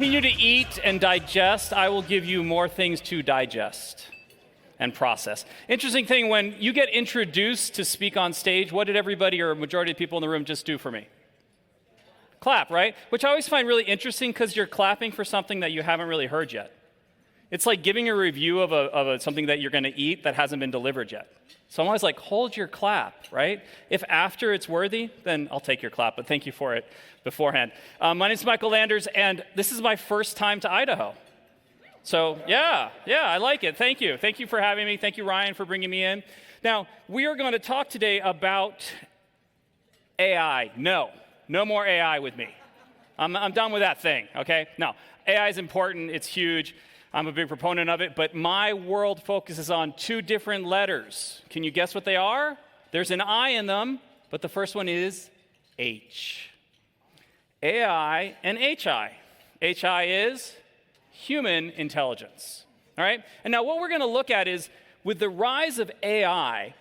Continue to eat and digest, I will give you more things to digest and process. Interesting thing, when you get introduced to speak on stage, what did everybody or majority of people in the room just do for me? Clap, right? Which I always find really interesting because you're clapping for something that you haven't really heard yet. It's like giving a review of something that you're going to eat that hasn't been delivered yet. So I'm always like, hold your clap, right? If after it's worthy, then I'll take your clap, but thank you for it beforehand. My name is Michael Landers, and this is my first time to Idaho. So yeah, I like it. Thank you. Thank you for having me. Thank you, Ryan, for bringing me in. Now, we are going to talk today about AI. No more AI with me. I'm done with that thing, okay? No, AI is important. It's huge. I'm a big proponent of it, but my world focuses on two different letters. Can you guess what they are? There's an I in them, but the first one is H. AI and HI. HI is human intelligence, all right? And now what we're going to look at is, with the rise of AI,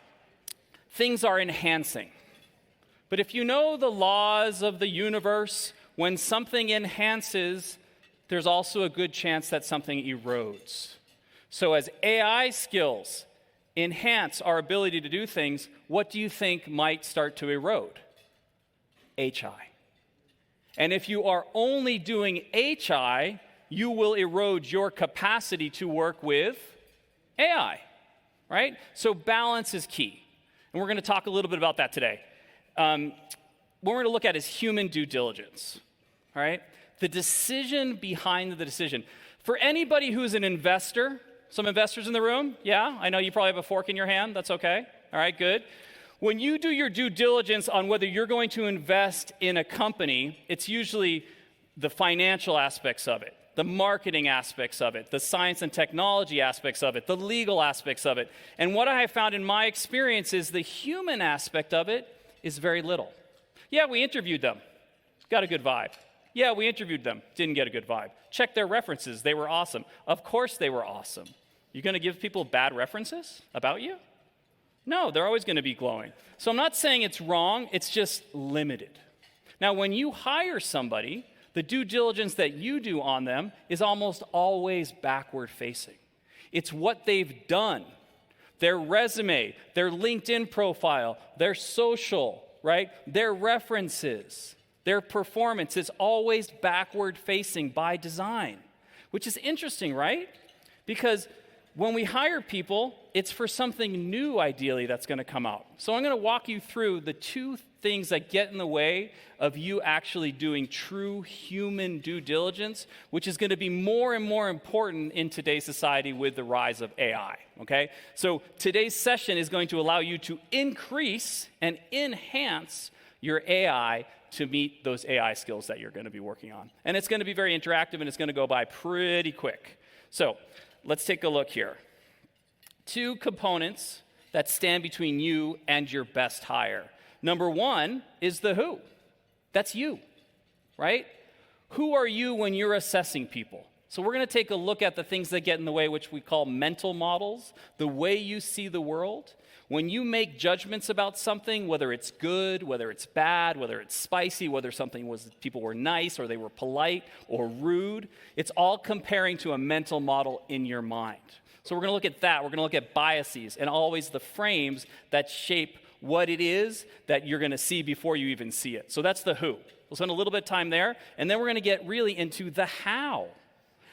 things are enhancing. But if you know the laws of the universe, when something enhances, there's also a good chance that something erodes. So as AI skills enhance our ability to do things, what do you think might start to erode? HI. And if you are only doing HI, you will erode your capacity to work with AI, right? So balance is key. And we're going to talk a little bit about that today. What we're going to look at is human due diligence, all right? The decision behind the decision. For anybody who's an investor, some investors in the room, yeah, I know you probably have a fork in your hand, that's okay. All right, good. When you do your due diligence on whether you're going to invest in a company, it's usually the financial aspects of it, the marketing aspects of it, the science and technology aspects of it, the legal aspects of it. And what I have found in my experience is the human aspect of it is very little. Yeah, we interviewed them, got a good vibe. Yeah, we interviewed them, didn't get a good vibe. Check their references, they were awesome. Of course they were awesome. You're going to give people bad references about you? No, they're always going to be glowing. So I'm not saying it's wrong, it's just limited. Now, when you hire somebody, the due diligence that you do on them is almost always backward facing. It's what they've done, their resume, their LinkedIn profile, their social, right? Their references. Their performance is always backward facing by design, which is interesting, right? Because when we hire people, it's for something new, ideally, that's going to come out. So I'm going to walk you through the two things that get in the way of you actually doing true human due diligence, which is going to be more and more important in today's society with the rise of AI, okay? So today's session is going to allow you to increase and enhance your AI to meet those AI skills that you're going to be working on. And it's going to be very interactive, and it's going to go by pretty quick. So let's take a look here. Two components that stand between you and your best hire. Number one is the who. That's you, right? Who are you when you're assessing people? So we're going to take a look at the things that get in the way, which we call mental models, the way you see the world. When you make judgments about something, whether it's good, whether it's bad, whether it's spicy, whether people were nice or they were polite or rude, it's all comparing to a mental model in your mind. So we're going to look at that. We're going to look at biases and always the frames that shape what it is that you're going to see before you even see it. So that's the who. We'll spend a little bit of time there, and then we're going to get really into the how.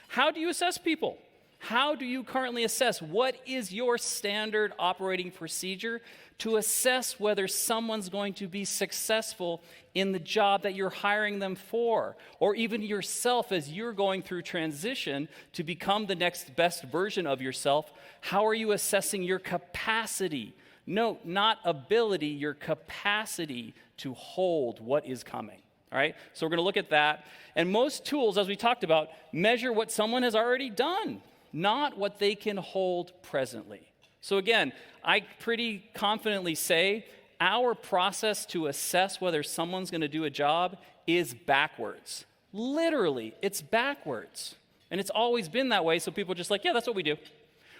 How do you assess people? How do you currently assess? What is your standard operating procedure to assess whether someone's going to be successful in the job that you're hiring them for? Or even yourself as you're going through transition to become the next best version of yourself, how are you assessing your capacity? Note, not ability, your capacity to hold what is coming. All right, so we're going to look at that. And most tools, as we talked about, measure what someone has already done, not what they can hold presently. So again, I pretty confidently say our process to assess whether someone's going to do a job is backwards. Literally, it's backwards. And it's always been that way, so people are just like, yeah, that's what we do.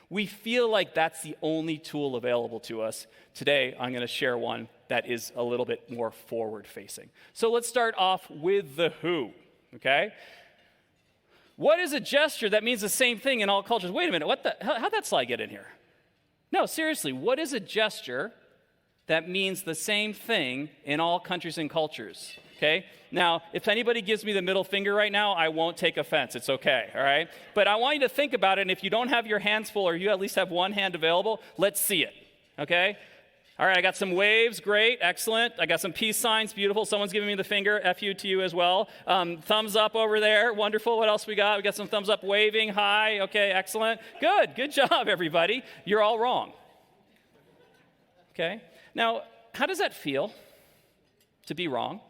We feel like that's the only tool available to us. Today, I'm going to share one that is a little bit more forward-facing. So let's start off with the who, okay? What is a gesture that means the same thing in all cultures? Wait a minute, how'd that slide get in here? No, seriously, what is a gesture that means the same thing in all countries and cultures? Okay? Now, if anybody gives me the middle finger right now, I won't take offense. It's okay, all right? But I want you to think about it, and if you don't have your hands full or you at least have one hand available, let's see it, okay? All right, I got some waves, great, excellent. I got some peace signs, beautiful. Someone's giving me the finger, F you to you as well. Thumbs up over there, wonderful. What else we got? We got some thumbs up waving, hi, okay, excellent. Good job, everybody. You're all wrong. Okay? Now, how does that feel to be wrong?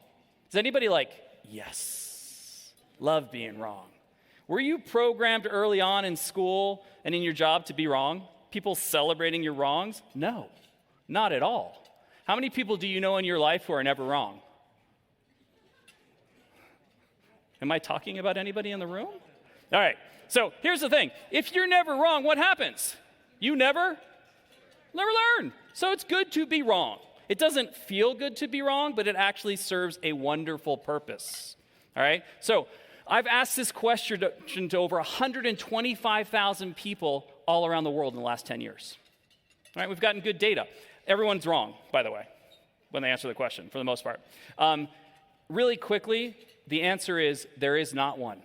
Is anybody like, yes, love being wrong? Were you programmed early on in school and in your job to be wrong? People celebrating your wrongs? No. Not at all. How many people do you know in your life who are never wrong? Am I talking about anybody in the room? All right, so here's the thing. If you're never wrong, what happens? You never learn. So it's good to be wrong. It doesn't feel good to be wrong, but it actually serves a wonderful purpose. All right, so I've asked this question to over 125,000 people all around the world in the last 10 years. All right, we've gotten good data. Everyone's wrong, by the way, when they answer the question, for the most part. Really quickly, the answer is there is not one.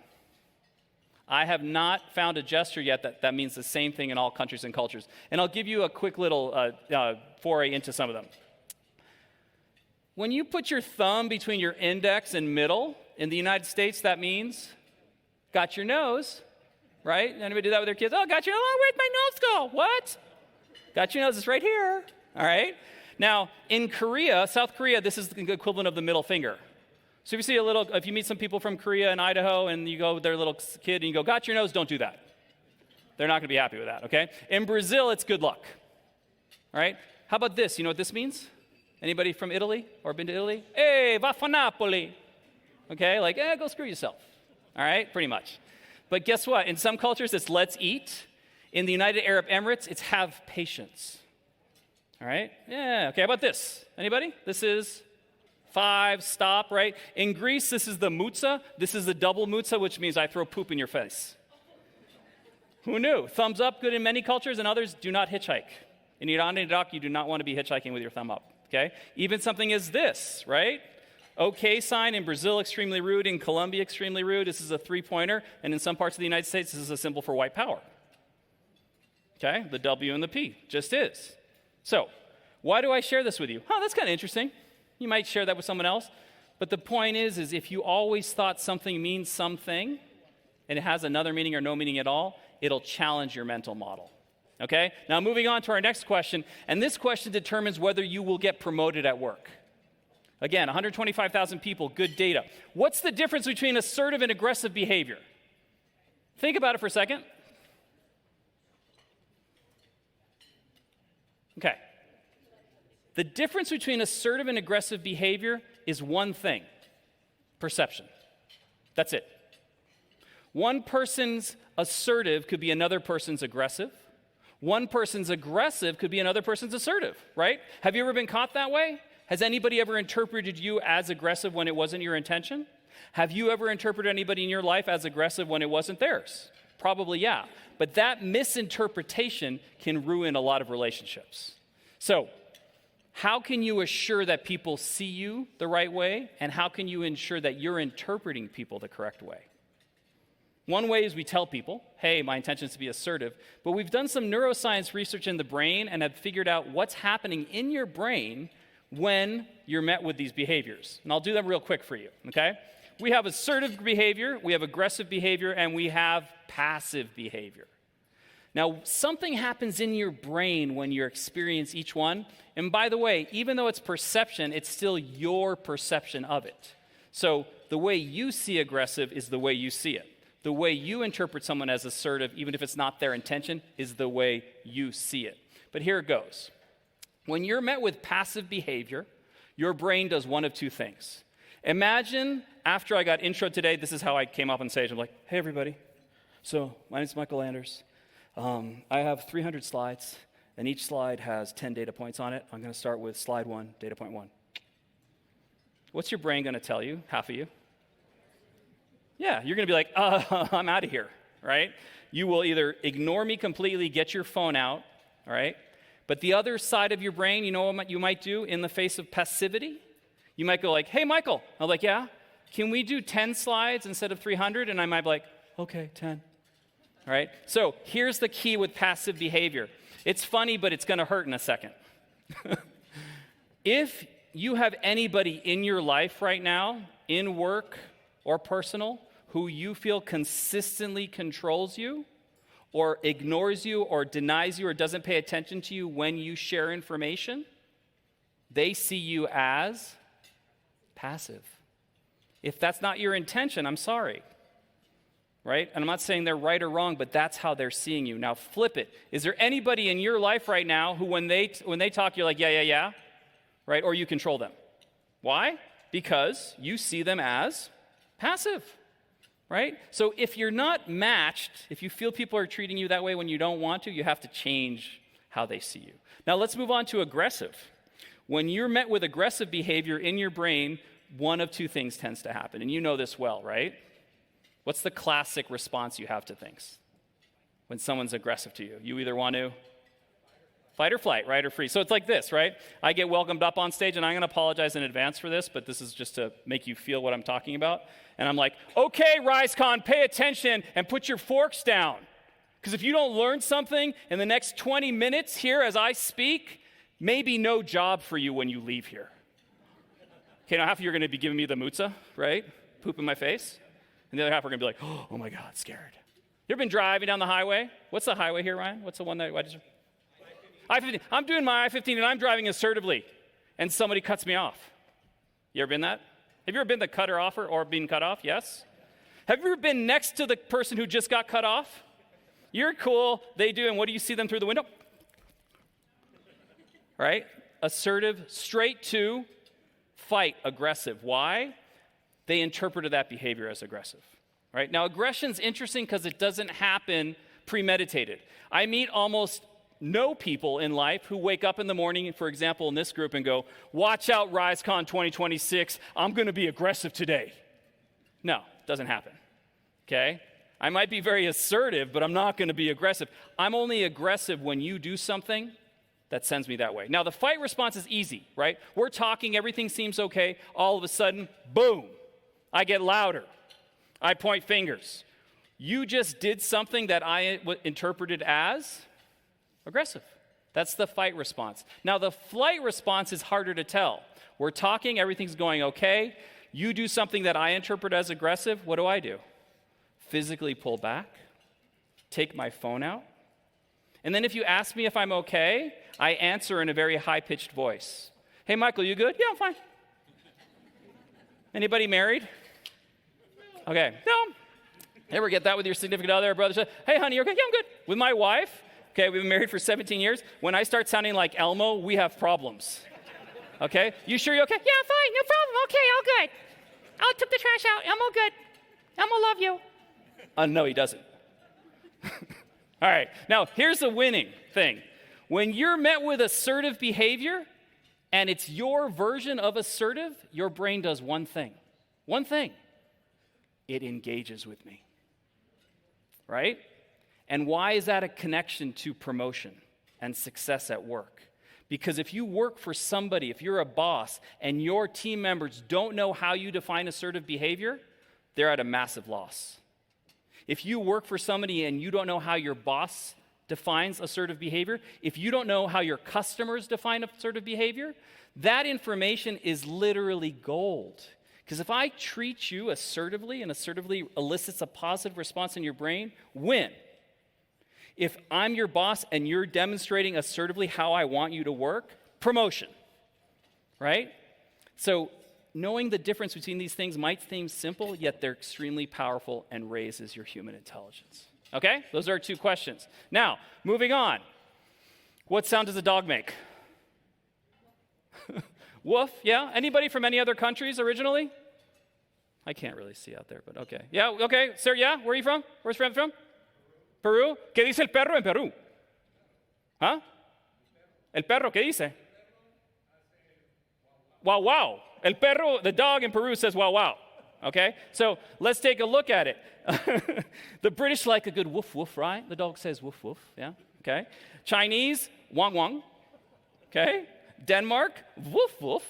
I have not found a gesture yet that means the same thing in all countries and cultures. And I'll give you a quick little foray into some of them. When you put your thumb between your index and middle, in the United States, that means got your nose, right? Anybody do that with their kids? Oh, got your nose. Oh, where'd my nose go? What? Got your nose, it's right here, all right? Now, in Korea, South Korea, this is the equivalent of the middle finger. So if you meet some people from Korea and Idaho and you go with their little kid and you go, got your nose, don't do that. They're not gonna be happy with that, okay? In Brazil, it's good luck, all right? How about this? You know what this means? Anybody from Italy or been to Italy? Hey, va fa Napoli. Okay, like, go screw yourself, all right? Pretty much. But guess what? In some cultures, it's let's eat. In the United Arab Emirates, it's have patience. All right? Yeah, okay, how about this? Anybody? This is 5, stop, right? In Greece, this is the mutsa. This is the double mutsa, which means I throw poop in your face. Who knew? Thumbs up, good in many cultures, and others, do not hitchhike. In Iran and Iraq, you do not want to be hitchhiking with your thumb up, okay? Even something as this, right? Okay sign in Brazil, extremely rude. In Colombia, extremely rude. This is a 3-pointer. And in some parts of the United States, this is a symbol for white power. Okay, the W and the P just is. So, why do I share this with you? That's kind of interesting. You might share that with someone else. But the point is if you always thought something means something, and it has another meaning or no meaning at all, it'll challenge your mental model. Okay? Now, moving on to our next question, and this question determines whether you will get promoted at work. Again, 125,000 people, good data. What's the difference between assertive and aggressive behavior? Think about it for a second. Okay. The difference between assertive and aggressive behavior is one thing: perception. That's it. One person's assertive could be another person's aggressive. One person's aggressive could be another person's assertive, right? Have you ever been caught that way? Has anybody ever interpreted you as aggressive when it wasn't your intention? Have you ever interpreted anybody in your life as aggressive when it wasn't theirs? Probably, yeah. But that misinterpretation can ruin a lot of relationships. So, how can you assure that people see you the right way? And how can you ensure that you're interpreting people the correct way? One way is we tell people, hey, my intention is to be assertive. But we've done some neuroscience research in the brain and have figured out what's happening in your brain when you're met with these behaviors. And I'll do them real quick for you, okay? We have assertive behavior, we have aggressive behavior, and we have passive behavior. Now, something happens in your brain when you experience each one. And by the way, even though it's perception, it's still your perception of it. So the way you see aggressive is the way you see it. The way you interpret someone as assertive, even if it's not their intention, is the way you see it. But here it goes. When you're met with passive behavior, your brain does one of two things. Imagine after I got intro today, this is how I came up on stage. I'm like, hey, everybody. So my name's Michael Anders. I have 300 slides, and each slide has 10 data points on it. I'm going to start with slide 1, data point 1. What's your brain going to tell you, half of you? Yeah, you're going to be like, I'm out of here, right? You will either ignore me completely, get your phone out, all right? But the other side of your brain, you know what you might do in the face of passivity? You might go like, hey, Michael. I'm like, yeah? Can we do 10 slides instead of 300? And I might be like, okay, 10. All right? So here's the key with passive behavior. It's funny, but it's going to hurt in a second. If you have anybody in your life right now, in work or personal, who you feel consistently controls you or ignores you or denies you or doesn't pay attention to you when you share information, they see you as passive. If that's not your intention, I'm sorry. Right? And I'm not saying they're right or wrong, but that's how they're seeing you. Now flip it. Is there anybody in your life right now who when they talk, you're like, yeah, right? Or you control them? Why? Because you see them as passive, right? So if you're not matched, if you feel people are treating you that way when you don't want to, you have to change how they see you. Now let's move on to aggressive. When you're met with aggressive behavior in your brain, one of two things tends to happen. And you know this well, right? What's the classic response you have to things when someone's aggressive to you? You either want to fight or flight, right, or freeze. So it's like this, right? I get welcomed up on stage, and I'm going to apologize in advance for this, but this is just to make you feel what I'm talking about. And I'm like, okay, RizeCon, pay attention and put your forks down. Because if you don't learn something in the next 20 minutes here as I speak, maybe no job for you when you leave here. Okay, now half of you are going to be giving me the mutza, right? Poop in my face. And the other half are going to be like, oh my God, scared. You ever been driving down the highway? What's the highway here, Ryan? What's the one that I-15. I'm doing my I-15 and I'm driving assertively and somebody cuts me off. You ever been that? Have you ever been the cutter offer or being cut off? Yes? Have you ever been next to the person who just got cut off? You're cool, they do, and what do you see them through the window? Right? Assertive, straight to fight, aggressive. Why? They interpreted that behavior as aggressive, right? Now, aggression's interesting because it doesn't happen premeditated. I meet almost no people in life who wake up in the morning, for example, in this group, and go, watch out, RizeCon 2026, I'm going to be aggressive today. No, it doesn't happen, okay? I might be very assertive, but I'm not going to be aggressive. I'm only aggressive when you do something that sends me that way. Now, the fight response is easy, right? We're talking, everything seems okay. All of a sudden, boom, I get louder. I point fingers. You just did something that I interpreted as aggressive. That's the fight response. Now, the flight response is harder to tell. We're talking, everything's going okay. You do something that I interpret as aggressive. What do? Physically pull back, take my phone out. And then if you ask me if I'm okay, I answer in a very high-pitched voice. Hey, Michael, you good? Yeah, I'm fine. Anybody married? Okay. No. Ever get that with your significant other, brother? Hey, honey, you okay? Yeah, I'm good. With my wife, okay, we've been married for 17 years. When I start sounding like Elmo, we have problems. Okay? You sure you're okay? Yeah, I'm fine. No problem. Okay, all good. I took the trash out. Elmo good. Elmo love you. No, he doesn't. All right. Now, here's the winning thing. When you're met with assertive behavior, and it's your version of assertive, your brain does one thing. One thing. It engages with me. Right? And why is that a connection to promotion and success at work? Because if you work for somebody, if you're a boss, and your team members don't know how you define assertive behavior, they're at a massive loss. If you work for somebody and you don't know how your boss defines assertive behavior, if you don't know how your customers define assertive behavior, that information is literally gold. Because if I treat you assertively and assertively elicits a positive response in your brain, win. If I'm your boss and you're demonstrating assertively how I want you to work, promotion, right? So knowing the difference between these things might seem simple, yet they're extremely powerful and raises your human intelligence. Okay? Those are our two questions. Now, moving on. What sound does a dog make? Woof, yeah? Anybody from any other countries originally? I can't really see out there, but okay. Yeah, okay. Sir, yeah? Where are you from? Where's your friend from? Peru? ¿Qué dice el perro en Perú? ¿Ah? El perro, ¿qué dice? Wow, wow. El perro, the dog in Peru says wow, wow. okay? So let's take a look at it. The British like a good woof woof, right? The dog says woof woof, yeah, okay? Chinese, wong wong, okay? Denmark, woof woof,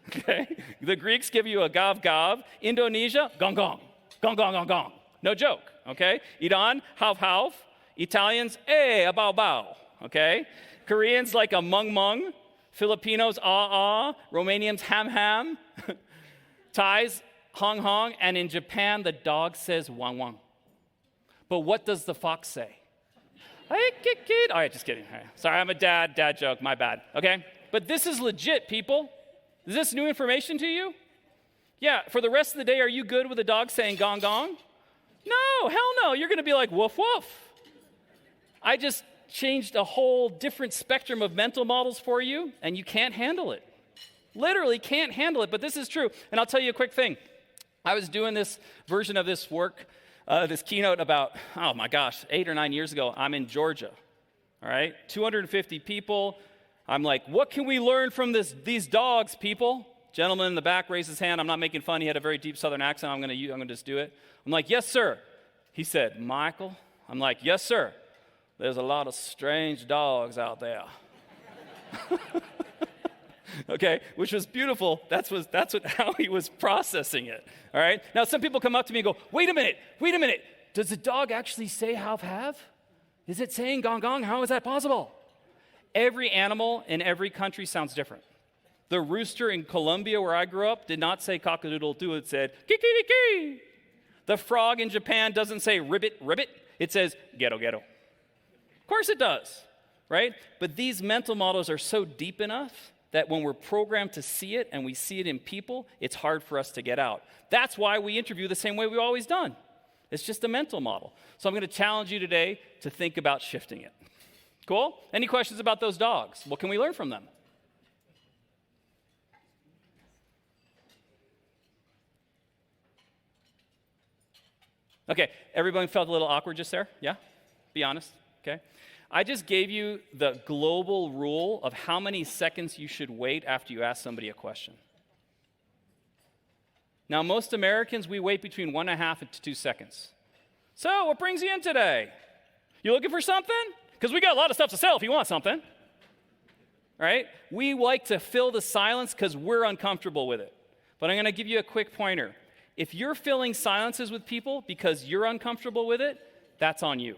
okay? The Greeks give you a gav gav. Indonesia, gong gong, gong gong gong gong. No joke, okay? Iran, hav hav. Italians, a bow bow, okay? Koreans like a mung mung. Filipinos, ah ah. Romanians, ham ham. Thais, hong hong. And in Japan, the dog says wang wang. But what does the fox say? Hey, kid. All right, just kidding. All right. Sorry, I'm a dad joke, my bad, okay? But this is legit, people. Is this new information to you? Yeah, for the rest of the day, are you good with a dog saying gong gong? No, hell no. You're going to be like woof woof. I just changed a whole different spectrum of mental models for you, and you can't handle it. Literally can't handle it, but this is true. And I'll tell you a quick thing. I was doing this version of this work, this keynote about, 8 or 9 years ago. I'm in Georgia, all right? 250 people. I'm like, what can we learn from these dogs, people? Gentleman in the back raised his hand. I'm not making fun. He had a very deep Southern accent. I'm going to just do it. I'm like, yes, sir. He said, Michael? I'm like, yes, sir. There's a lot of strange dogs out there. Okay, which was beautiful. That's how he was processing it. All right. Now, some people come up to me and go, wait a minute. Does the dog actually say have? Is it saying gong gong? How is that possible? Every animal in every country sounds different. The rooster in Colombia, where I grew up, did not say cock-a-doodle-doo. It said kiki-kiki. The frog in Japan doesn't say ribbit. It says ghetto. Of course it does, right? But these mental models are so deep enough that when we're programmed to see it and we see it in people, it's hard for us to get out. That's why we interview the same way we've always done. It's just a mental model. So I'm going to challenge you today to think about shifting it. Cool? Any questions about those dogs? What can we learn from them? Okay, everybody felt a little awkward just there? Yeah? Be honest, okay? I just gave you the global rule of how many seconds you should wait after you ask somebody a question. Now, most Americans, we wait between 1.5 and 2 seconds. So, what brings you in today? You looking for something? Because we got a lot of stuff to sell if you want something. Right? We like to fill the silence because we're uncomfortable with it. But I'm going to give you a quick pointer. If you're filling silences with people because you're uncomfortable with it, that's on you.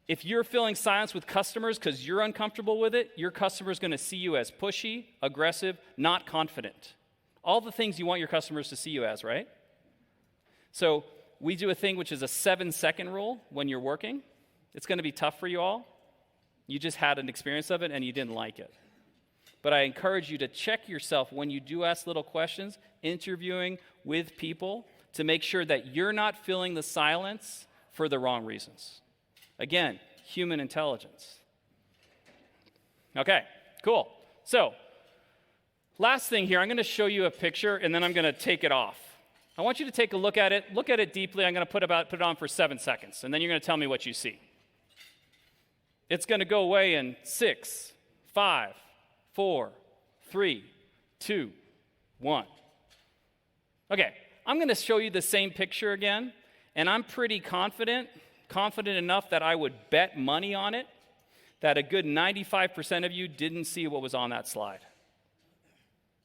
If you're filling silence with customers because you're uncomfortable with it, your customer's going to see you as pushy, aggressive, not confident. All the things you want your customers to see you as, right? So we do a thing which is a 7-second rule when you're working. It's going to be tough for you all. You just had an experience of it and you didn't like it. But I encourage you to check yourself when you do ask little questions, interviewing with people, to make sure that you're not filling the silence for the wrong reasons. Again, human intelligence. Okay, cool. So, last thing here, I'm going to show you a picture and then I'm going to take it off. I want you to take a look at it deeply. I'm going to put it on for 7 seconds, and then you're going to tell me what you see. It's going to go away in 6, 5, 4, 3, 2, 1. Okay, I'm going to show you the same picture again, and I'm pretty confident enough that I would bet money on it that a good 95% of you didn't see what was on that slide.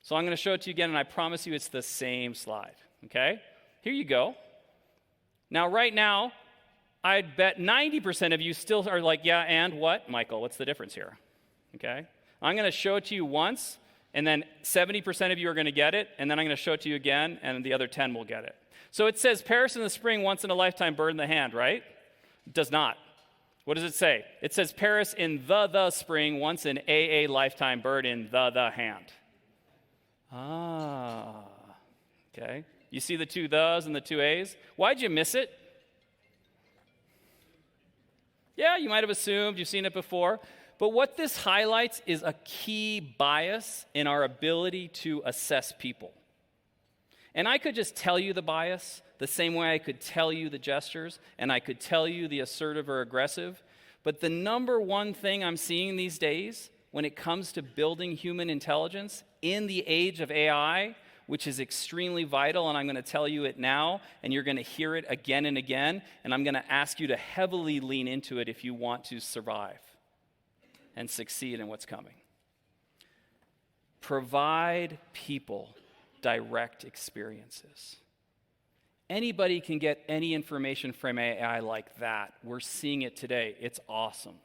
So I'm going to show it to you again, and I promise you it's the same slide, okay? Here you go. Now, right now, I'd bet 90% of you still are like, yeah, and what? Michael, what's the difference here? Okay? I'm going to show it to you once, and then 70% of you are going to get it, and then I'm going to show it to you again, and the other 10 will get it. So it says Paris in the spring, once in a lifetime, bird in the hand, right? It does not. What does it say? It says Paris in the spring, once in a lifetime, bird in the hand. Ah, okay. You see the 2 thes and the 2 a's? Why'd you miss it? Yeah, you might have assumed you've seen it before. But what this highlights is a key bias in our ability to assess people. And I could just tell you the bias the same way I could tell you the gestures, and I could tell you the assertive or aggressive. But the number one thing I'm seeing these days when it comes to building human intelligence in the age of AI, which is extremely vital, and I'm going to tell you it now, and you're going to hear it again and again, and I'm going to ask you to heavily lean into it if you want to survive and succeed in what's coming. Provide people direct experiences. Anybody can get any information from AI like that. We're seeing it today. It's awesome.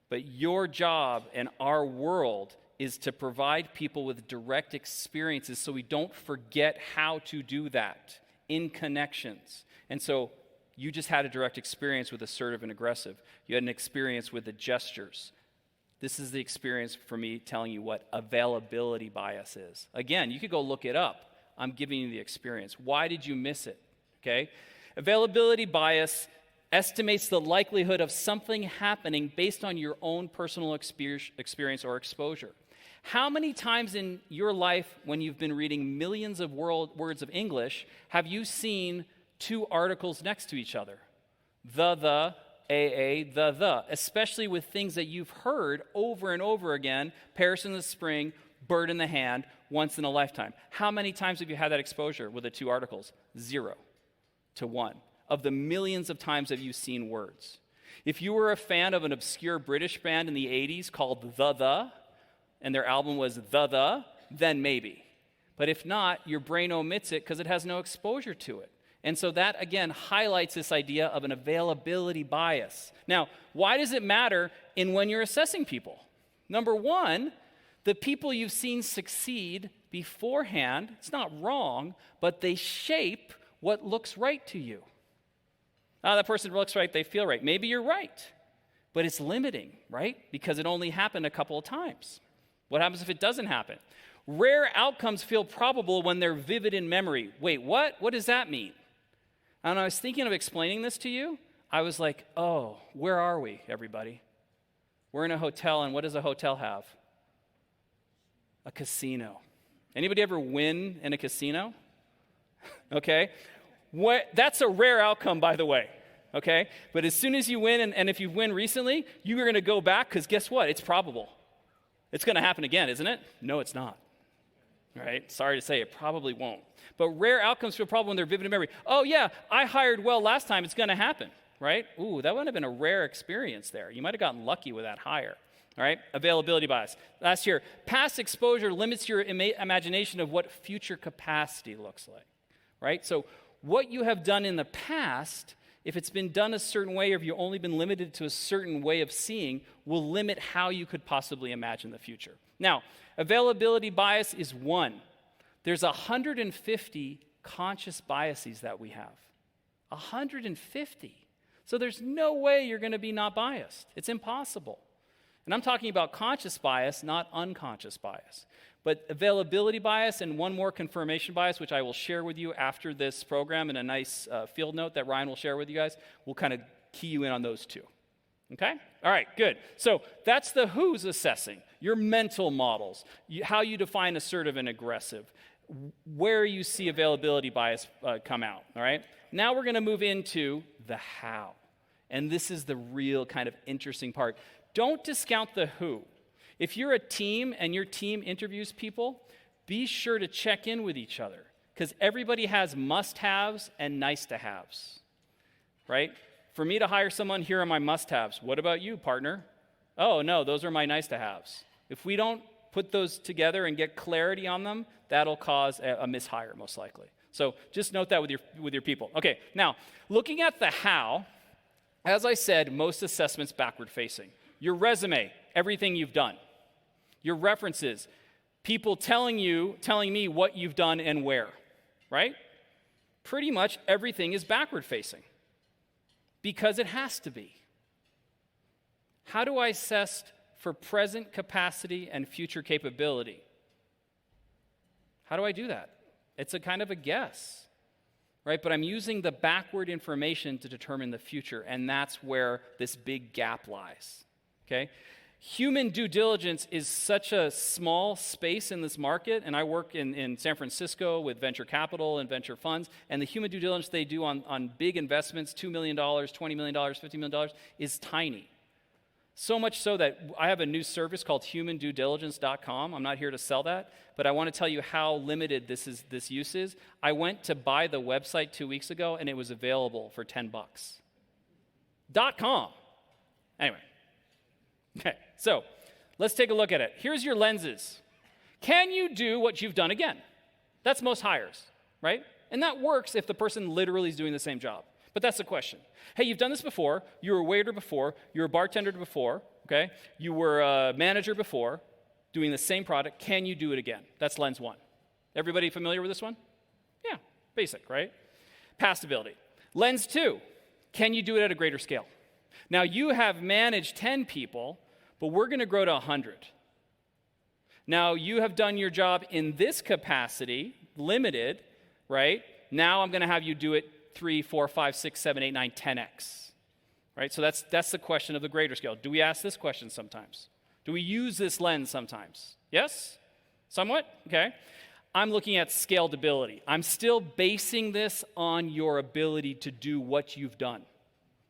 But your job in our world is to provide people with direct experiences so we don't forget how to do that in connections. And so you just had a direct experience with assertive and aggressive. You had an experience with the gestures. This is the experience for me telling you what availability bias is. Again, you could go look it up. I'm giving you the experience. Why did you miss it? Okay? Availability bias estimates the likelihood of something happening based on your own personal experience or exposure. How many times in your life when you've been reading millions of words of English have you seen two articles next to each other? The, the, especially with things that you've heard over and over again, Paris in the spring, bird in the hand, once in a lifetime. How many times have you had that exposure with the two articles? 0 to 1. Of the millions of times have you seen words. If you were a fan of an obscure British band in the 80s called The, and their album was The, then maybe. But if not, your brain omits it because it has no exposure to it. And so that, again, highlights this idea of an availability bias. Now, why does it matter in when you're assessing people? Number one, the people you've seen succeed beforehand, it's not wrong, but they shape what looks right to you. That person looks right, they feel right. Maybe you're right, but it's limiting, right? Because it only happened a couple of times. What happens if it doesn't happen? Rare outcomes feel probable when they're vivid in memory. Wait, what? What does that mean? And I was thinking of explaining this to you. I was like, oh, where are we, everybody? We're in a hotel, and what does a hotel have? A casino. Anybody ever win in a casino? Okay. That's a rare outcome, by the way. Okay. But as soon as you win, and if you win recently, you are going to go back because guess what? It's probable. It's going to happen again, isn't it? No, it's not. Right? Sorry to say, it probably won't. But rare outcomes feel probable when they're vivid in memory. Oh, yeah, I hired well last time. It's going to happen. Right? Ooh, that would have been a rare experience there. You might have gotten lucky with that hire. All right, availability bias. Last year, past exposure limits your imagination of what future capacity looks like, right? So what you have done in the past, if it's been done a certain way or if you've only been limited to a certain way of seeing, will limit how you could possibly imagine the future. Now, availability bias is one. There's 150 conscious biases that we have. 150. So there's no way you're going to be not biased. It's impossible. And I'm talking about conscious bias, not unconscious bias. But availability bias and one more confirmation bias, which I will share with you after this program in a nice field note that Ryan will share with you guys, will kind of key you in on those two. Okay? All right, good. So that's the who's assessing, your mental models, how you define assertive and aggressive, where you see availability bias come out. All right? Now we're going to move into the how. And this is the real kind of interesting part. Don't discount the who. If you're a team and your team interviews people, be sure to check in with each other because everybody has must-haves and nice-to-haves, right? For me to hire someone, here are my must-haves. What about you, partner? Oh, no, those are my nice-to-haves. If we don't put those together and get clarity on them, that'll cause a mishire, most likely. So just note that with your people. Okay, now, looking at the how, as I said, most assessments backward-facing. Your resume, everything you've done. Your references, people telling me what you've done and where, right? Pretty much everything is backward facing because it has to be. How do I assess for present capacity and future capability? How do I do that? It's a kind of a guess, right? But I'm using the backward information to determine the future, and that's where this big gap lies. Okay? Human due diligence is such a small space in this market, and I work in San Francisco with venture capital and venture funds, and the human due diligence they do on big investments, $2 million, $20 million, $50 million, is tiny. So much so that I have a new service called humanduediligence.com. I'm not here to sell that, but I want to tell you how limited this use is. I went to buy the website 2 weeks ago, and it was available for $10. .com. Anyway. Okay, so let's take a look at it. Here's your lenses. Can you do what you've done again? That's most hires, right? And that works if the person literally is doing the same job. But that's the question. Hey, you've done this before. You were a waiter before. You were a bartender before, okay? You were a manager before, doing the same product. Can you do it again? That's lens one. Everybody familiar with this one? Yeah, basic, right? Past ability. Lens two, can you do it at a greater scale? Now, you have managed 10 people, but we're going to grow to 100. Now, you have done your job in this capacity, limited, right? Now I'm going to have you do it 3, 4, 5, 6, 7, 8, 9, 10x. Right? So that's the question of the greater scale. Do we ask this question sometimes? Do we use this lens sometimes? Yes? Somewhat? Okay. I'm looking at scalability. I'm still basing this on your ability to do what you've done.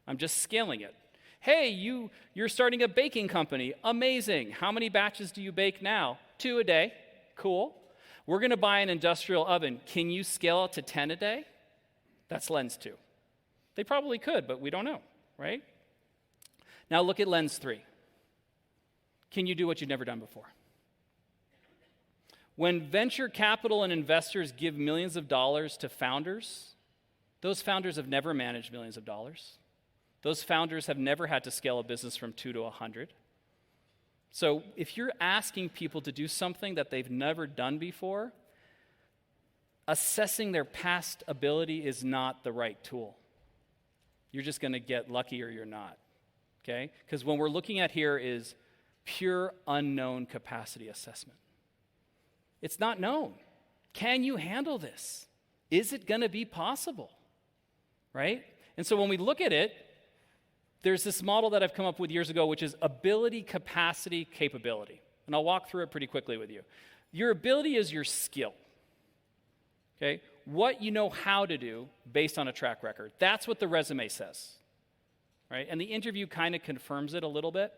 I'm just scaling it. Hey, you're starting a baking company. Amazing. How many batches do you bake now? 2 a day. Cool. We're going to buy an industrial oven. Can you scale it to 10 a day? That's lens 2. They probably could, but we don't know, right? Now look at lens 3. Can you do what you've never done before? When venture capital and investors give millions of dollars to founders, those founders have never managed millions of dollars. Those founders have never had to scale a business from 2 to 100. So if you're asking people to do something that they've never done before, assessing their past ability is not the right tool. You're just going to get lucky or you're not, okay? Because what we're looking at here is pure unknown capacity assessment. It's not known. Can you handle this? Is it going to be possible, right? And so when we look at it, there's this model that I've come up with years ago, which is ability, capacity, capability. And I'll walk through it pretty quickly with you. Your ability is your skill. Okay? What you know how to do based on a track record. That's what the resume says. Right? And the interview kind of confirms it a little bit.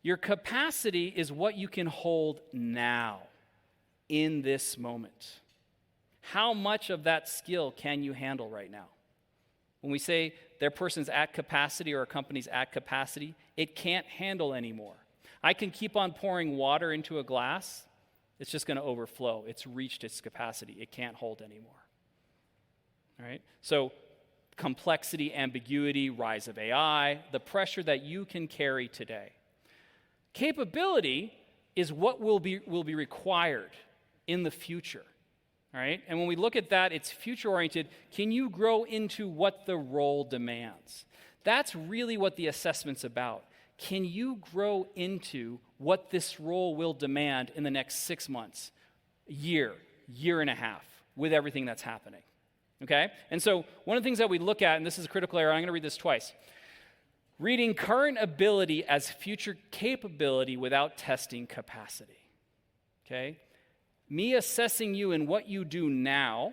Your capacity is what you can hold now, in this moment. How much of that skill can you handle right now? When we say their person's at capacity or a company's at capacity, it can't handle anymore. I can keep on pouring water into a glass. It's just going to overflow. It's reached its capacity. It can't hold anymore. All right? So complexity, ambiguity, rise of AI, the pressure that you can carry today. Capability is what will be required in the future. All right? And when we look at that, it's future-oriented. Can you grow into what the role demands? That's really what the assessment's about. Can you grow into what this role will demand in the next 6 months, year and a half, with everything that's happening? Okay? And so one of the things that we look at, and this is a critical error, I'm going to read this twice. Reading current ability as future capability without testing capacity. Okay? Me assessing you in what you do now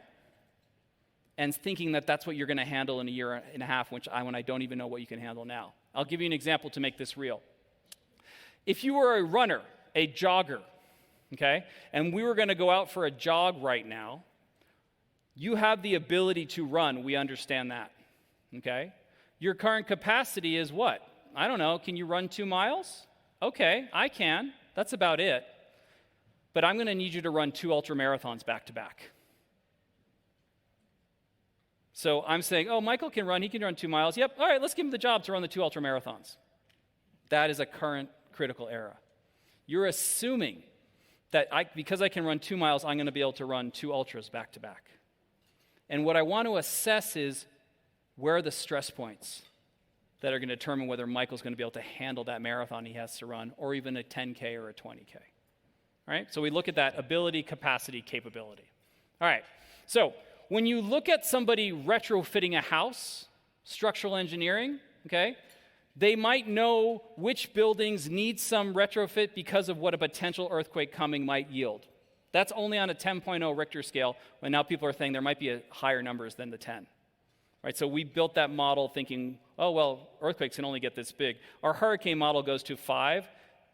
and thinking that that's what you're going to handle in a year and a half, when I don't even know what you can handle now. I'll give you an example to make this real. If you were a runner, a jogger, okay, and we were going to go out for a jog right now, you have the ability to run. We understand that, okay? Your current capacity is what? I don't know. Can you run 2 miles? Okay, I can. That's about it. But I'm going to need you to run 2 ultramarathons back to back. So I'm saying, oh, Michael can run. He can run 2 miles. Yep, all right, let's give him the job to run the 2 ultramarathons. That is a current critical error. You're assuming that because I can run 2 miles, I'm going to be able to run 2 ultras back to back. And what I want to assess is, where are the stress points that are going to determine whether Michael's going to be able to handle that marathon he has to run, or even a 10K or a 20K. All right, so we look at that ability, capacity, capability. All right, so when you look at somebody retrofitting a house, structural engineering, okay, they might know which buildings need some retrofit because of what a potential earthquake coming might yield. That's only on a 10.0 Richter scale, when now people are saying there might be higher numbers than the 10. Right, so we built that model thinking, oh, well, earthquakes can only get this big. Our hurricane model goes to 5.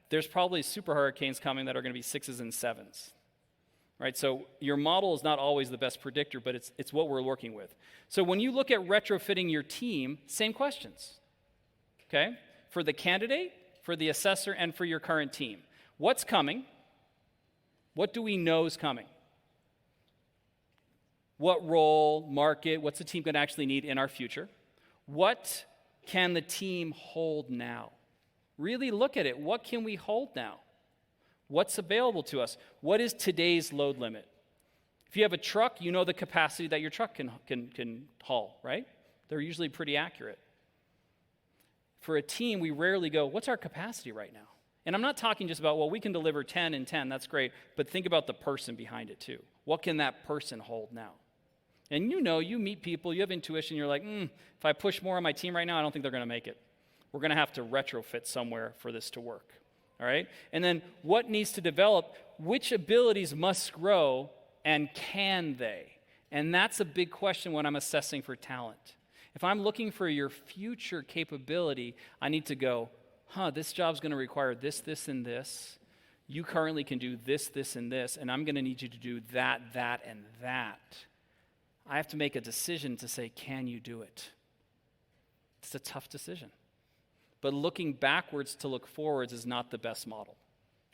There's probably super hurricanes coming that are going to be 6s and 7s. Right? So your model is not always the best predictor, but it's what we're working with. So when you look at retrofitting your team, same questions. Okay? For the candidate, for the assessor, and for your current team. What's coming? What do we know is coming? What role, market, what's the team going to actually need in our future? What can the team hold now? Really look at it. What can we hold now? What's available to us? What is today's load limit? If you have a truck, you know the capacity that your truck can haul, right? They're usually pretty accurate. For a team, we rarely go, what's our capacity right now? And I'm not talking just about, well, we can deliver 10 and 10, that's great, but think about the person behind it too. What can that person hold now? And you meet people, you have intuition, you're like, if I push more on my team right now, I don't think they're going to make it. We're going to have to retrofit somewhere for this to work. All right? And then what needs to develop? Which abilities must grow, and can they? And that's a big question when I'm assessing for talent. If I'm looking for your future capability, I need to go, this job's going to require this, this, and this. You currently can do this, this, and this, and I'm going to need you to do that, that, and that. I have to make a decision to say, can you do it? It's a tough decision. But looking backwards to look forwards is not the best model,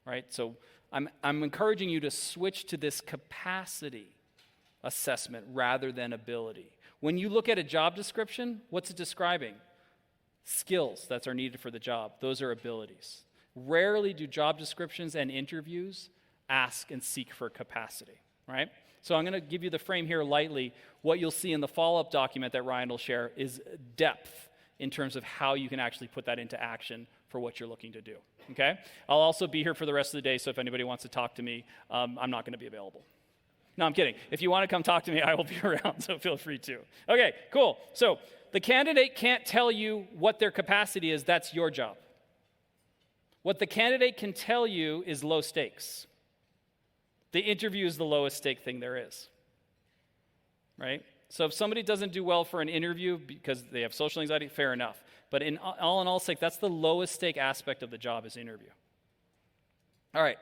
right? So I'm encouraging you to switch to this capacity assessment rather than ability. When you look at a job description, what's it describing? Skills that are needed for the job. Those are abilities. Rarely do job descriptions and interviews ask and seek for capacity, right? So I'm going to give you the frame here lightly. What you'll see in the follow-up document that Ryan will share is depth in terms of how you can actually put that into action for what you're looking to do, okay? I'll also be here for the rest of the day, so if anybody wants to talk to me, I'm not going to be available. No, I'm kidding. If you want to come talk to me, I will be around, so feel free to. Okay, cool. So the candidate can't tell you what their capacity is. That's your job. What the candidate can tell you is low stakes. The interview is the lowest stake thing there is, right? So if somebody doesn't do well for an interview because they have social anxiety, fair enough. But in all sake, that's the lowest stake aspect of the job is interview. All right,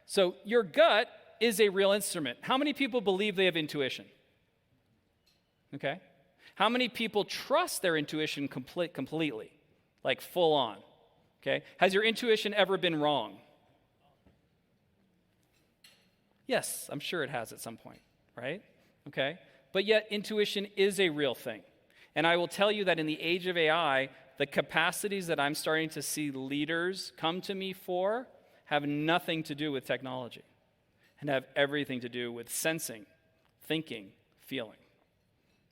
so your gut is a real instrument. How many people believe they have intuition? Okay. How many people trust their intuition completely, like full on? Okay. Has your intuition ever been wrong? Yes, I'm sure it has at some point, right? Okay. But yet, intuition is a real thing. And I will tell you that in the age of AI, the capacities that I'm starting to see leaders come to me for have nothing to do with technology and have everything to do with sensing, thinking, feeling.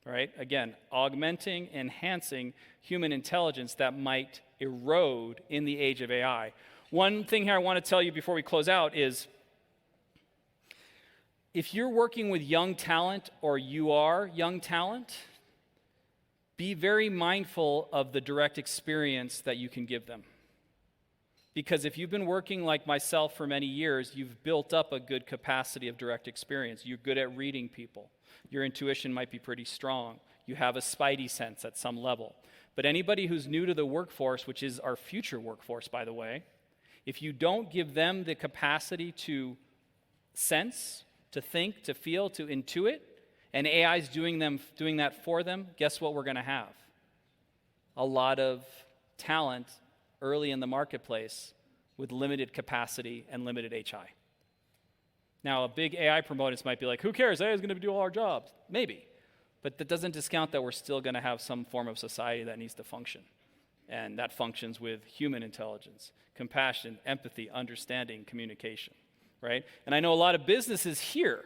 Right? Again, augmenting, enhancing human intelligence that might erode in the age of AI. One thing here I want to tell you before we close out is, if you're working with young talent or you are young talent, be very mindful of the direct experience that you can give them. Because if you've been working like myself for many years, you've built up a good capacity of direct experience. You're good at reading people. Your intuition might be pretty strong. You have a spidey sense at some level. But anybody who's new to the workforce, which is our future workforce, by the way, if you don't give them the capacity to sense, to think, to feel, to intuit, and AI is doing that for them, guess what we're going to have? A lot of talent early in the marketplace with limited capacity and limited HI. Now, a big AI proponents might be like, who cares? AI is going to do all our jobs. Maybe. But that doesn't discount that we're still going to have some form of society that needs to function. And that functions with human intelligence, compassion, empathy, understanding, communication. Right? And I know a lot of businesses here,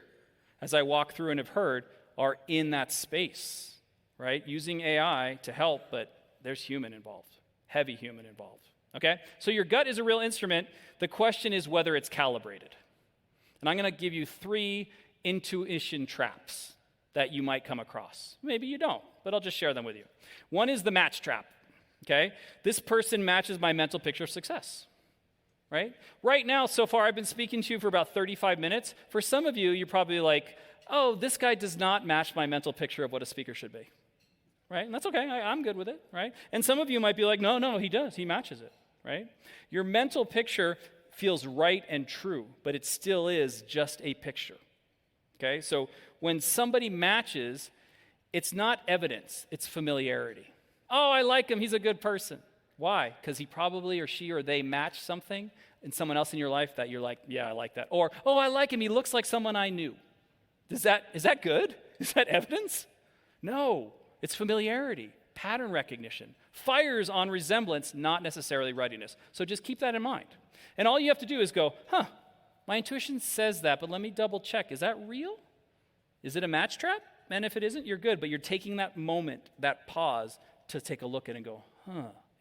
as I walk through and have heard, are in that space, right? Using AI to help, but there's human involved, heavy human involved, okay? So your gut is a real instrument. The question is whether it's calibrated. And I'm going to give you 3 intuition traps that you might come across. Maybe you don't, but I'll just share them with you. One is the match trap, okay? This person matches my mental picture of success. Right now, so far, I've been speaking to you for about 35 minutes. For some of you, you're probably like, oh, this guy does not match my mental picture of what a speaker should be. right? And that's okay. I'm good with it, right? And some of you might be like, no, he does. He matches it, right? Your mental picture feels right and true, but it still is just a picture, okay? So when somebody matches, it's not evidence, it's familiarity. Oh, I like him. He's a good person. Why? Because he probably or she or they match something in someone else in your life that you're like, yeah, I like that. Or, oh, I like him. He looks like someone I knew. Is that good? Is that evidence? No, it's familiarity, pattern recognition. Fires on resemblance, not necessarily readiness. So just keep that in mind. And all you have to do is go, my intuition says that, but let me double check. Is that real? Is it a match trap? And if it isn't, you're good. But you're taking that moment, that pause, to take a look at it and go,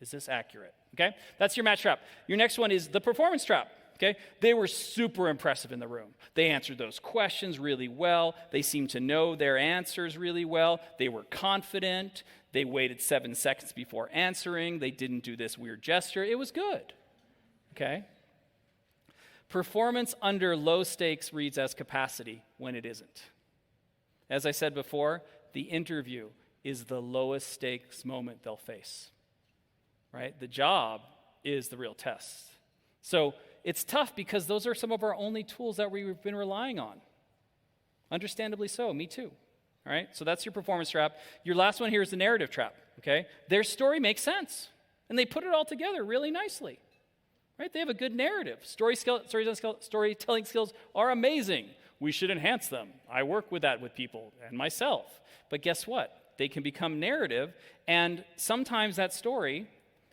is this accurate? Okay? That's your match trap. Your next one is the performance trap. Okay? They were super impressive in the room. They answered those questions really well. They seemed to know their answers really well. They were confident. They waited 7 seconds before answering. They didn't do this weird gesture. It was good. Okay? Performance under low stakes reads as capacity when it isn't. As I said before, the interview is the lowest stakes moment they'll face, right? The job is the real test. So it's tough because those are some of our only tools that we've been relying on. Understandably so, me too. All right, so that's your performance trap. Your last one here is the narrative trap, okay? Their story makes sense, and they put it all together really nicely, right? They have a good narrative. Storytelling skills are amazing. We should enhance them. I work with that with people and myself. But guess what? They can become narrative, and sometimes that story,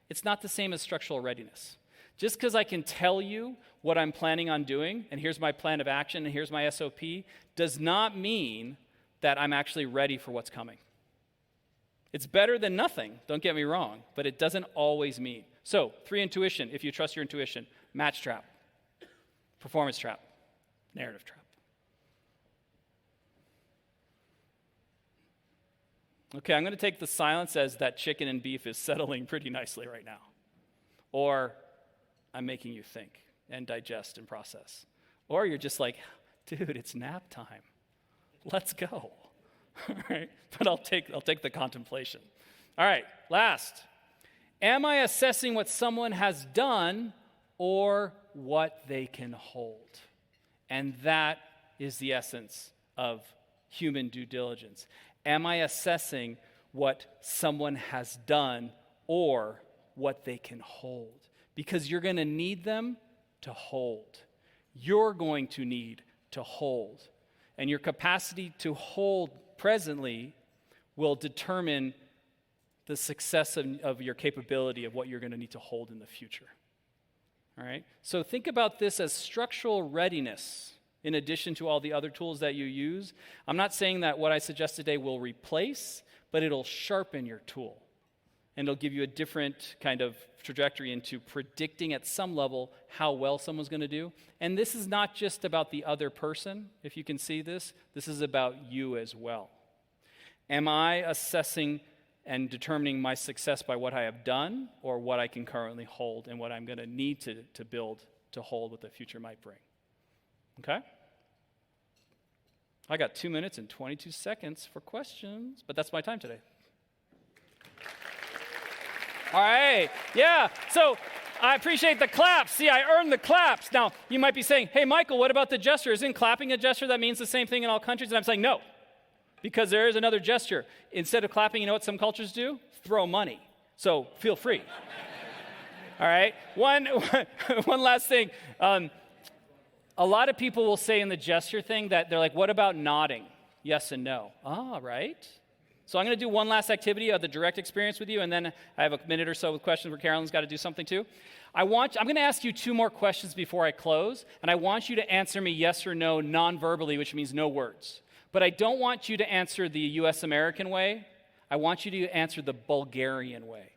it's not the same as structural readiness. Just because I can tell you what I'm planning on doing, and here's my plan of action, and here's my SOP, does not mean that I'm actually ready for what's coming. It's better than nothing, don't get me wrong, but it doesn't always mean. So, 3 intuition, if you trust your intuition. Match trap, performance trap, narrative trap. Okay, I'm going to take the silence as that chicken and beef is settling pretty nicely right now. Or I'm making you think and digest and process. Or you're just like, dude, it's nap time. Let's go. All right, but I'll take the contemplation. All right, last. Am I assessing what someone has done or what they can hold? And that is the essence of human due diligence. Am I assessing what someone has done or what they can hold? Because you're going to need them to hold. You're going to need to hold. And your capacity to hold presently will determine the success of your capability of what you're going to need to hold in the future. All right? So think about this as structural readiness. In addition to all the other tools that you use, I'm not saying that what I suggest today will replace, but it'll sharpen your tool. And it'll give you a different kind of trajectory into predicting at some level how well someone's going to do. And this is not just about the other person, if you can see this. This is about you as well. Am I assessing and determining my success by what I have done or what I can currently hold and what I'm going to need to build to hold what the future might bring? Okay? I got 2 minutes and 22 seconds for questions, but that's my time today. All right, yeah, so I appreciate the claps. See, I earned the claps. Now, you might be saying, hey, Michael, what about the gesture? Isn't clapping a gesture that means the same thing in all countries? And I'm saying no, because there is another gesture. Instead of clapping, you know what some cultures do? Throw money. So feel free. All right, one last thing. A lot of people will say in the gesture thing that they're like, what about nodding? Yes and no. Right. So I'm going to do one last activity of the direct experience with you, and then I have a minute or so with questions where Carolyn's got to do something too. I'm going to ask you 2 more questions before I close, and I want you to answer me yes or no non-verbally, which means no words. But I don't want you to answer the U.S. American way. I want you to answer the Bulgarian way.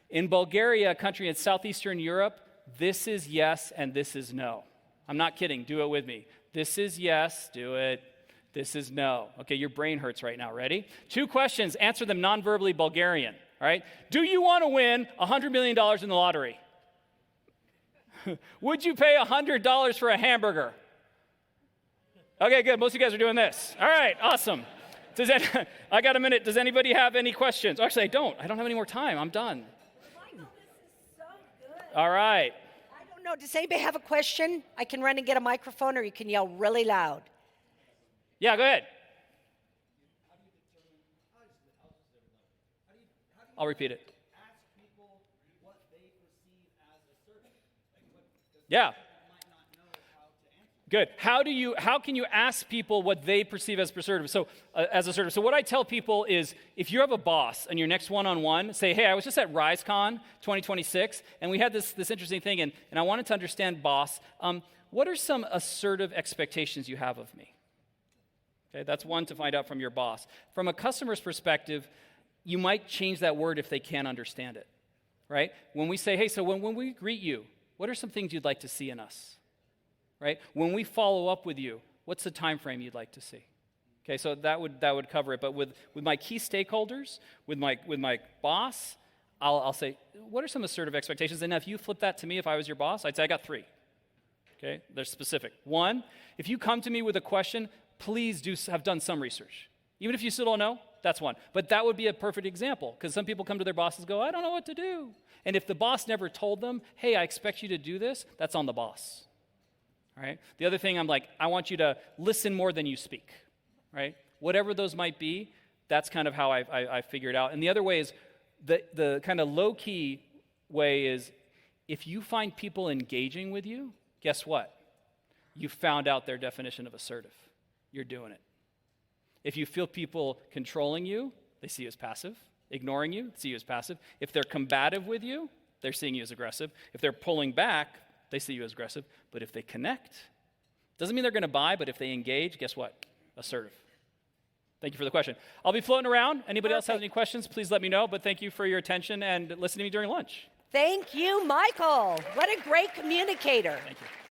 In Bulgaria, a country in southeastern Europe, this is yes and this is no. I'm not kidding. Do it with me. This is yes. Do it. This is no. Okay, your brain hurts right now. Ready? 2 questions. Answer them non-verbally Bulgarian. All right? Do you want to win $100 million in the lottery? Would you pay $100 for a hamburger? Okay, good. Most of you guys are doing this. All right, awesome. I got a minute. Does anybody have any questions? Actually, I don't. I don't have any more time. I'm done. Michael, this is so good. All right. I don't know. Does anybody have a question? I can run and get a microphone, or you can yell really loud. Yeah, go ahead. I'll repeat it. Yeah. Good. How can you ask people what they perceive as assertive? So, as assertive. So, what I tell people is, if you have a boss and your next one-on-one, say, hey, I was just at RizeCon 2026, and we had this interesting thing, and I wanted to understand, boss, what are some assertive expectations you have of me? Okay, that's one to find out from your boss. From a customer's perspective, you might change that word if they can't understand it, right? When we say, hey, so when we greet you, what are some things you'd like to see in us? Right? When we follow up with you, what's the time frame you'd like to see? Okay, so that would cover it. But with my key stakeholders, with my boss, I'll say, what are some assertive expectations? And if you flip that to me, if I was your boss, I'd say I got 3. Okay, they're specific. 1, if you come to me with a question, please have done some research. Even if you still don't know, that's 1. But that would be a perfect example, because some people come to their bosses and go, I don't know what to do. And if the boss never told them, hey, I expect you to do this, that's on the boss. Right? The other thing, I'm like, I want you to listen more than you speak, right? Whatever those might be, that's kind of how I figure it out. And the other way is, the kind of low-key way is, if you find people engaging with you, guess what? You found out their definition of assertive. You're doing it. If you feel people controlling you, they see you as passive. Ignoring you, see you as passive. If they're combative with you, they're seeing you as aggressive. If they're pulling back, they see you as aggressive. But if they connect, doesn't mean they're going to buy, but if they engage, guess what? Assertive. Thank you for the question. I'll be floating around. Anybody else have any questions, please let me know. But thank you for your attention and listening to me during lunch. Thank you, Michael. What a great communicator. Thank you.